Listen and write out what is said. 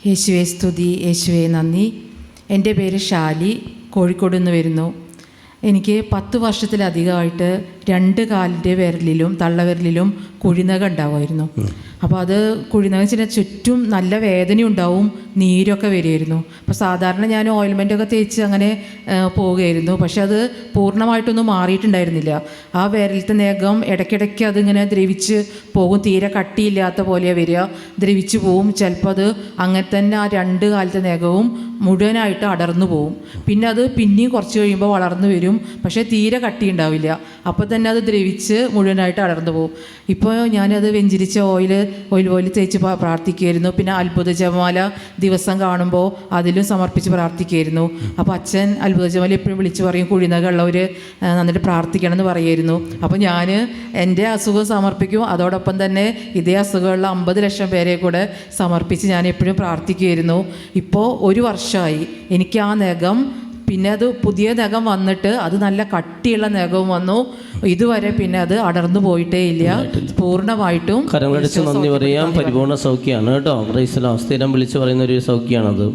യേശുവെ സ്തുതി, യേശുവെ നന്ദി. എൻ്റെ പേര് ഷാലി, കോഴിക്കോട് നിന്ന് വരുന്നു. എനിക്ക് 10 വർഷത്തിലധികമായിട്ട് 2 കാലിൻ്റെ വിരലിലും തള്ളവിരലിലും കുഴിനഖം ഉണ്ടാവുമായിരുന്നു. അപ്പോൾ അത് കുഴിനഖത്തിന് ചുറ്റും നല്ല വേദന ഉണ്ടാവും, നീരൊക്കെ വരുമായിരുന്നു. അപ്പോൾ സാധാരണ ഞാൻ ഓയിൽമെൻറ്റൊക്കെ തേച്ച് അങ്ങനെ പോവുകയായിരുന്നു. പക്ഷെ അത് പൂർണ്ണമായിട്ടൊന്നും മാറിയിട്ടുണ്ടായിരുന്നില്ല. ആ വിരലത്തെ നഖം ഇടയ്ക്കിടയ്ക്ക് അതിങ്ങനെ ദ്രവിച്ച് പോകും, തീരെ കട്ടിയില്ലാത്ത പോലെയാണ് വരിക, ദ്രവിച്ച് പോവും. ചിലപ്പോൾ അത് അങ്ങനെ തന്നെ ആ 2 കാലത്തെ നഖവും മുഴുവനായിട്ട് അടർന്നു പോവും. പിന്നെ അത് പിന്നെയും കുറച്ച് കഴിയുമ്പോൾ വളർന്നു വരും, പക്ഷേ തീരെ കട്ടി ഉണ്ടാവില്ല. അപ്പോൾ തന്നെ അത് ദ്രവിച്ച് മുഴുവനായിട്ട് അടർന്നു പോകും. ഇപ്പോൾ ഞാനത് വെഞ്ചരിച്ച ഓയിൽ തേച്ച് പ്രാർത്ഥിക്കുമായിരുന്നു. പിന്നെ അത്ഭുത ജപമാല ദിവസം കാണുമ്പോൾ അതിലും സമർപ്പിച്ച് പ്രാർത്ഥിക്കുമായിരുന്നു. അപ്പോൾ അച്ഛൻ അത്ഭുത ജപമാല എപ്പോഴും വിളിച്ച് പറയും, കുഴിനഖമുള്ളവർ നന്നിട്ട് പ്രാർത്ഥിക്കണം എന്ന് പറയുമായിരുന്നു. അപ്പോൾ ഞാൻ എൻ്റെ അസുഖം സമർപ്പിക്കും, അതോടൊപ്പം തന്നെ ഇതേ അസുഖമുള്ള 50 ലക്ഷം പേരെ കൂടെ സമർപ്പിച്ച് ഞാൻ എപ്പോഴും പ്രാർത്ഥിക്കുമായിരുന്നു. ഇപ്പോൾ 1 വർഷമായി എനിക്ക് ആ നഖം, പിന്നെ അത് പുതിയ നഖം വന്നിട്ട് അത് നല്ല കട്ടിയുള്ള നഖവും വന്നു. ഇതുവരെ പിന്നെ അത് അടർന്നു പോയിട്ടേ ഇല്ല, പൂർണ്ണമായിട്ടും. കരങ്ങളടിച്ച് നന്ദി പറയാം. പരിപൂർണ്ണ സൗഖ്യമാണ് കേട്ടോ. സ്ഥിരം വിളിച്ച് പറയുന്ന ഒരു സൗഖ്യമാണത്.